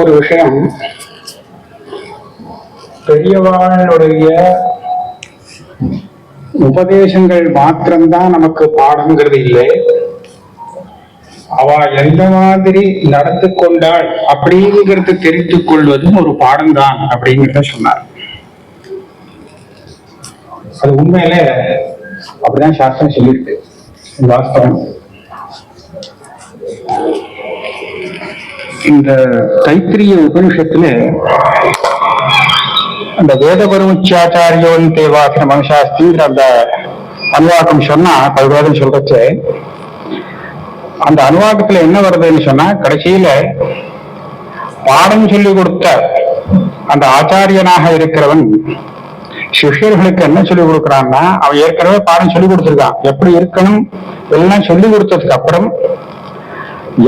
ஒரு விஷயம், பெரியவாளுடைய உபதேசங்கள் மாத்திரம்தான் நமக்கு பாடங்கிறது இல்லை. அவ எந்த மாதிரி நடந்து கொண்டாள் அப்படிங்கிறது தெரிந்து கொள்வதும் ஒரு பாடம்தான் அப்படிங்கிறத சொன்னார். அது உண்மையில அப்படிதான் சாஸ்திரம் சொல்லியிருக்கு. வாஸ்தவம். இந்த தைத்திரிய உபனிஷத்துல அந்த வேதபருச்சாச்சாரியோன் தேவாசிர மனுஷாஸ்திங்கிற அந்த அனுவாக்கம் சொன்னா பல்வேதம் சொல்றச்சு, அந்த அனுவாக்கத்துல என்ன வருதுன்னு சொன்னா, கடைசியில பாடம் சொல்லி கொடுத்த அந்த ஆச்சாரியனாக இருக்கிறவன் சிஷ்யர்களுக்கு என்ன சொல்லி கொடுக்குறான்னா, அவன் ஏற்கனவே பாடம் சொல்லி கொடுத்துருக்கான், எப்படி இருக்கணும் எல்லாம் சொல்லி கொடுத்ததுக்கு அப்புறம்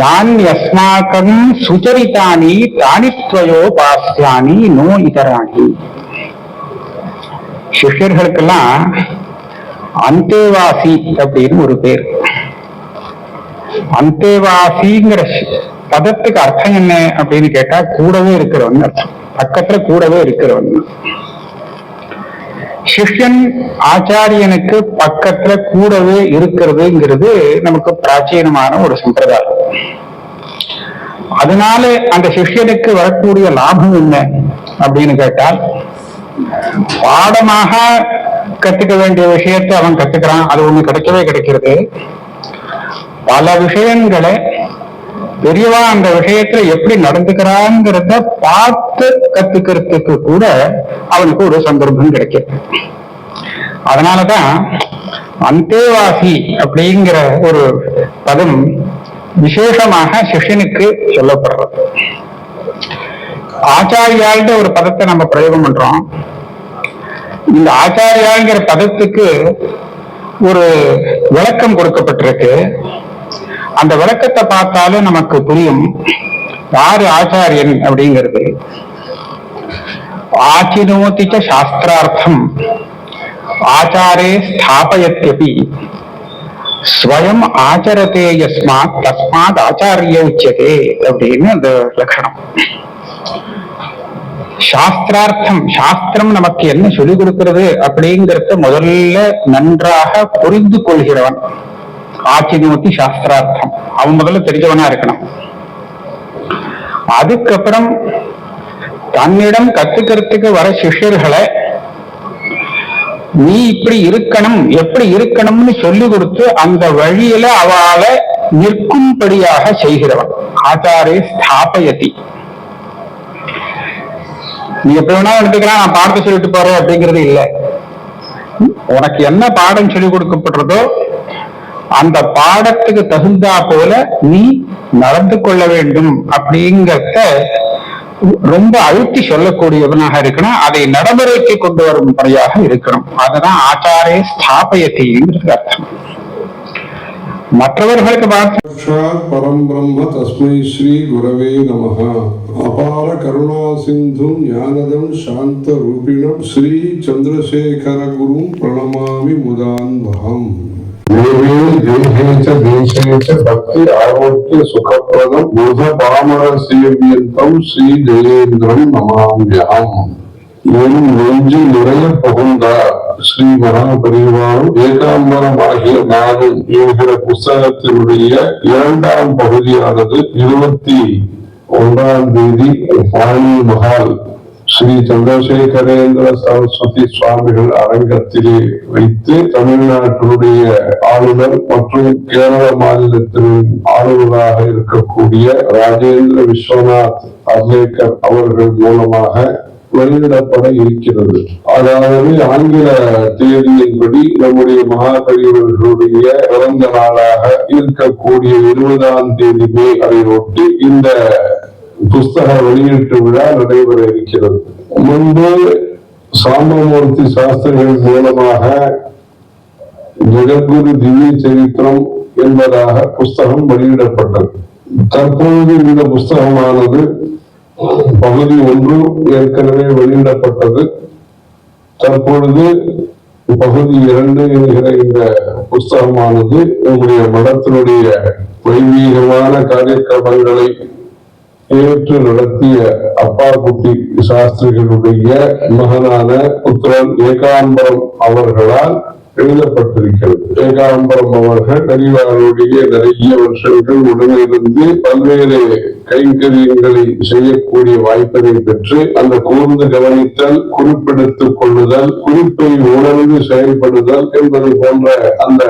யான் யஸ்மாகம் சுச்சரித்தானி தானித்வயோ பாஸ்யானி நோ இதராணி. சிஷ்யர்களுக்கெல்லாம் அந்தேவாசி அப்படின்னு ஒரு பேர். அந்தேவாசிங்கிற பதத்துக்கு அர்த்தம் என்ன அப்படின்னு கேட்டா, கூடவே இருக்கிறவன் அர்த்தம், பக்கத்துல கூடவே இருக்கிறவன். சிஷ்யன் ஆச்சாரியனுக்கு பக்கத்துல கூடவே இருக்கிறதுங்கிறது நமக்கு பிராச்சீனமான ஒரு சம்பிரதாயம். அதனால அந்த சிஷ்யனுக்கு வரக்கூடிய லாபம் என்ன அப்படின்னு கேட்டால், பாடமாக கத்துக்க வேண்டிய விஷயத்தை அவன் கத்துக்கிறான், அது ஒண்ணு கிடைக்கவே கிடைக்கிறது. பல விஷயங்களை பெரியவா அந்த விஷயத்துல எப்படி நடந்துக்கிறாங்கிறத பார்த்து கத்துக்கிறதுக்கு கூட அவனுக்கு ஒரு சந்தர்ப்பம் கிடைக்கிறது. அதனாலதான் அந்தேவாசி அப்படிங்கிற ஒரு பதம் விசேஷமாக சிஷ்யனுக்கு சொல்லப்படுறது. ஆச்சாரியாள்கிட்ட ஒரு பதத்தை நம்ம பிரயோகம் பண்றோம். இந்த ஆச்சாரியாங்கிற பதத்துக்கு ஒரு விளக்கம் கொடுக்கப்பட்டிருக்கு. அந்த விளக்கத்தை பார்த்தாலும் நமக்கு புரியும் யாரு ஆச்சாரியன் அப்படிங்கிறது. ஆச்சினோதிச்ச சாஸ்திரார்த்தம் ஆச்சாரே ஸ்தாபயத்யபி ஸ்வயம் ஆச்சரதே யஸ்மாத் தஸ்மாத் ஆச்சாரிய உச்சதே அப்படின்னு அந்த லட்சணம். சாஸ்திரார்த்தம், சாஸ்திரம் நமக்கு என்ன சொல்லிக் கொடுக்கிறது அப்படிங்கிறத முதல்ல நன்றாக புரிந்து கொள்கிறவன் ஆச்சினோதி சாஸ்திரார்த்தம், அவன் முதல்ல தெரிஞ்சவனா இருக்கணும். அதுக்கப்புறம் தன்னிடம் கத்துக்கிறதுக்கு வர சிஷ்யர்களை நீ இப்படி இருக்கணும் எப்படி இருக்கணும்னு சொல்லி கொடுத்து அந்த வழியில அவளை நிற்கும்படியாக செய்கிறவன் ஆச்சாரே ஸ்தாபயதி. நீ எப்படி வேணா எடுத்துக்கலாம், நான் பாடத்தை சொல்லிட்டு போறேன் அப்படிங்கிறது இல்லை. உனக்கு என்ன பாடம் சொல்லிக் கொடுக்கப்படுறதோ அந்த பாடத்துக்கு தகுந்தா போல நீ நடந்து கொள்ள வேண்டும் அப்படிங்கிறத ரொம்ப அழுத்தி சொல்லக்கூடியவனாக இருக்கணும். அதை நடைமுறைக்கு கொண்டு வரும் முறையாக இருக்கணும். அதுதான் ஆச்சாரே ஸ்தாபயத்திங்கிறது அர்த்தம். மற்றவர்களுக்கு பரம் பிரம்ம தஸ்மை ஸ்ரீ குரவே நமஹ. அபார கருணா சிந்தும் ஞானதம் சாந்த ரூபிணம் ஸ்ரீ சந்திரசேகர குரும் பிரணமாமி முதான்வகம். பக்தி ஆரோக்கிய சுகப்பிரதம் புத பாமர சேவியந்தம் ஸ்ரீ ஜெயேந்திரம் நமாம்யம். என் நெஞ்சு நிறைய புகுந்தார் ஸ்ரீ மகாபரிவாரும் ஏகாம்பரமாகிய நானும் என்கிற புஸ்தகத்தினுடைய 2ஆம் பகுதியானது 21ஆம் தேதி பாணி மகால் ஸ்ரீ சந்திரசேகரேந்திர சரஸ்வதி சுவாமிகள் அரங்கத்திலே வைத்து தமிழ்நாட்டினுடைய ஆளுநர் மற்றும் கேரள மாநிலத்தின் ஆளுநராக இருக்கக்கூடிய ராஜேந்திர விஸ்வநாத் அர்லேக்கர் அவர்கள் மூலமாக வெளியிடப்பட இருக்கிறது. அதாவது ஆங்கில தேதியின்படி நம்முடைய மகாபெரியவர்களுடைய பிறந்த நாளாக இருக்கக்கூடிய 20ஆம் தேதி மே அதையொட்டி இந்த புஸ்தக வெளியீட்டு விழா நடைபெற இருக்கிறது. முன்பு சாம்பமூர்த்தி சாஸ்திரிகள் மூலமாக ஜெகத்குரு திவ்ய சரித்திரம் என்பதாக புஸ்தகம் வெளியிடப்பட்டது. தற்பொழுது இந்த புஸ்தகமானது பகுதி 1 ஏற்கனவே வெளியிடப்பட்டது. தற்பொழுது பகுதி 2 என்கிற இந்த புஸ்தகமானது உங்களுடைய மடத்தினுடைய வைவீகமான காரியக்கிரமங்களை ஏற்று நடத்திய அப்பா குட்டி சாஸ்திரிகளுடைய மகனான புத்திரன் ஏகாம்பரம் அவர்களால் எழுதப்பட்டிருக்கிறது. ஏகாம்பரம் அவர்கள் பெரியவர்களுடைய நிறைய வருஷங்கள் உடனிருந்து பல்வேறு கைங்கரியங்களை செய்யக்கூடிய வாய்ப்பினை பெற்று அந்த கூர்ந்து கவனித்தல், குறிப்பெடுத்துக் கொள்ளுதல், குறிப்பை உணர்ந்து செயல்படுதல் என்பது போன்ற அந்த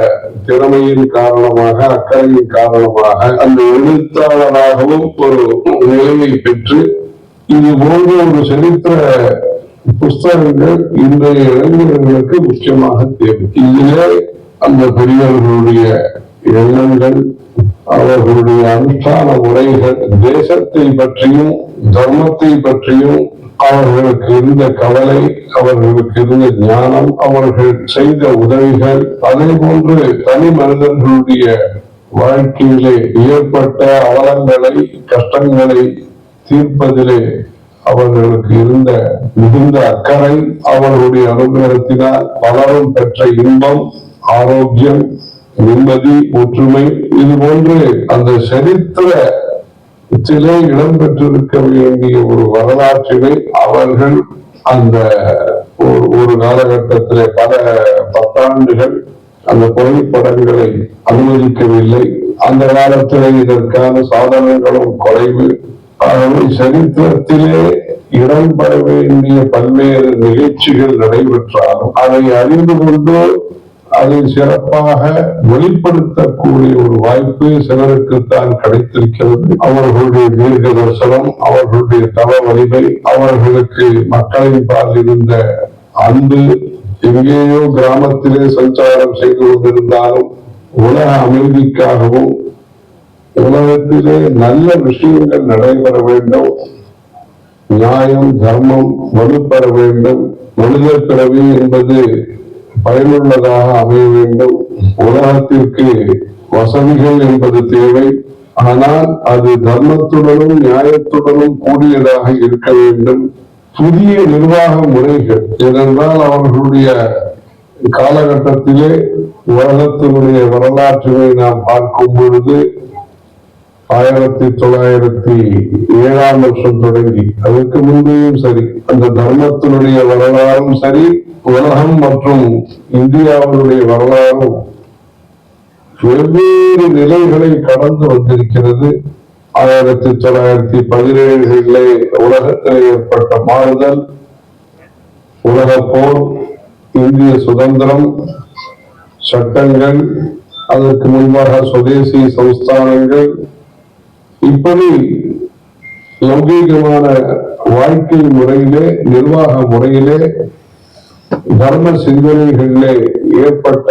திறமையின் காரணமாக, அக்கறையின் காரணமாக அந்த எழுத்தாளராகவும் ஒரு நிலையை பெற்று இது போன்ற ஒரு சரித்திர புஸ்தகங்கள் இன்றைய இளைஞர்களுக்கு முக்கியமாக தேவை. இதிலே அந்த பெரியவர்களுடைய எண்ணங்கள், அவர்களுடைய அனுஷ்டான முறைகள், தேசத்தை பற்றியும் தர்மத்தை பற்றியும் அவர்களுக்கு இருந்த கவலை, அவர்களுக்கு இருந்த ஞானம், அவர்கள் செய்த உதவிகள், அதே போன்று தனி மனிதர்களுடைய வாழ்க்கையிலே ஏற்பட்ட அவலங்களை, கஷ்டங்களை தீர்ப்பதிலே அவர்களுக்கு இருந்த மிகுந்த அக்கறை, அவர்களுடைய அனுகிரகத்தினால் பலரும் பெற்ற இன்பம், ஆரோக்கியம், நிம்மதி, ஒற்றுமை, இது போன்று அந்த சரித்திரத்திலே இடம்பெற்றிருக்க வேண்டிய ஒரு வரலாற்றினை அவர்கள் அந்த ஒரு காலகட்டத்திலே பல பத்தாண்டுகள் அந்த புகைப்படங்களை அனுமதிக்கவில்லை. அந்த காலத்திலே இதற்கான சாதனங்களும் குறைவு. ஆகவே சரித்திரத்திலே இடம்பெற வேண்டிய பல்வேறு நிகழ்ச்சிகள் நடைபெற்றாலும் அதை அறிந்து கொண்டு அதை சிறப்பாக வெளிப்படுத்தக்கூடிய ஒரு வாய்ப்பு சிலருக்குத்தான் கிடைத்திருக்கிறது. அவர்களுடைய தீர்க்க தரிசனம், அவர்களுடைய தவ வலிமை, அவர்களுக்கு மக்களின் பால் இருந்த அன்பு, எங்கேயோ கிராமத்திலே சஞ்சாரம் செய்து கொண்டிருந்தாலும் உலக அமைதிக்காகவும் உலகத்திலே நல்ல விஷயங்கள் நடைபெற வேண்டும், நியாயம் தர்மம் வலுப்பெற வேண்டும், மனித பிறவி என்பது பயனுள்ளதாக அமைய வேண்டும், உலகத்திற்கு வசதிகள் என்பது தேவை, ஆனால் அது தர்மத்துடனும் நியாயத்துடனும் கூடியதாக இருக்க வேண்டும். புதிய நிர்வாக முறைகள் ஏனென்றால் அவர்களுடைய காலகட்டத்திலே உலகத்தினுடைய வரலாற்றினை நாம் பார்க்கும் பொழுது 1907ஆம் வருஷம் தொடங்கி அதற்கு முன்பேயும் சரி அந்த தர்மத்தினுடைய வரலாறும் சரி, உலகம் மற்றும் இந்தியாவினுடைய வரலாறும் வெவ்வேறு நிலைகளை கடந்து வந்திருக்கிறது. 1917 உலகத்தில் ஏற்பட்ட மாறுதல், உலக போர், இந்திய சுதந்திரம், சட்டங்கள், அதற்கு முன்பாக சுதேசி சமஸ்தானங்கள், இப்படி லௌகீகமான வாழ்க்கை முறையிலே, நிர்வாக முறையிலே, தர்ம சிந்தனைகளிலே ஏற்பட்ட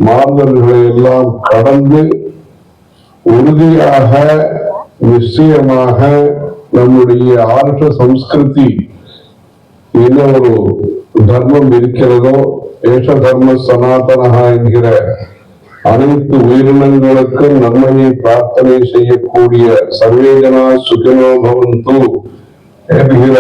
மாறுதல்களை எல்லாம் கடந்து உறுதியாக நிச்சயமாக நம்முடைய ஆர்ஷ சம்ஸ்கிருதி என்ன ஒரு தர்மம் இருக்கிறதோ, ஏஷ தர்ம சனாதனஹா என்கிற அனைத்து உயிரினங்களுக்கும் நன்மையை பிரார்த்தனை செய்யக்கூடிய சர்வேஜனா சுகினோ பவந்து என்கிற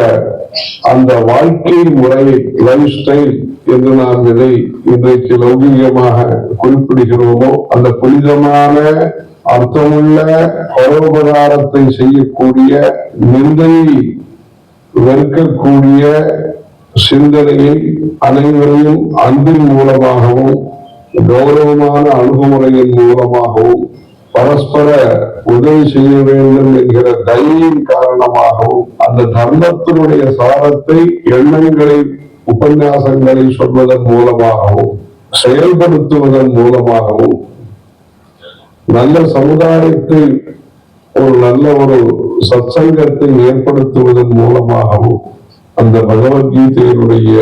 அந்த வாழ்க்கை முறை, லைஃப் ஸ்டைல் என்று நாம் இதை இன்றைக்கு லௌகீகமாக குறிப்பிடுகிறோமோ, அந்த புனிதமான அர்த்தமுள்ள பரோபகாரத்தை செய்யக்கூடிய, நிந்தையை வெறுக்கக்கூடிய சிந்தனையை அனைவரையும் அன்பின் மூலமாகவும் கௌரவமான அணுகுமுறையின் மூலமாகவும் பரஸ்பர உதவி செய்ய வேண்டும் என்கிற தயையின் காரணமாகவும் அந்த தர்மத்தினுடைய சாரத்தை எண்ணங்களை, உபன்யாசங்களை சொல்வதன் மூலமாகவும் செயல்படுத்துவதன் மூலமாகவும் நல்ல சமுதாயத்தை, ஒரு நல்ல ஒரு சத்சங்கத்தை ஏற்படுத்துவதன் மூலமாகவும் அந்த பகவத்கீதையினுடைய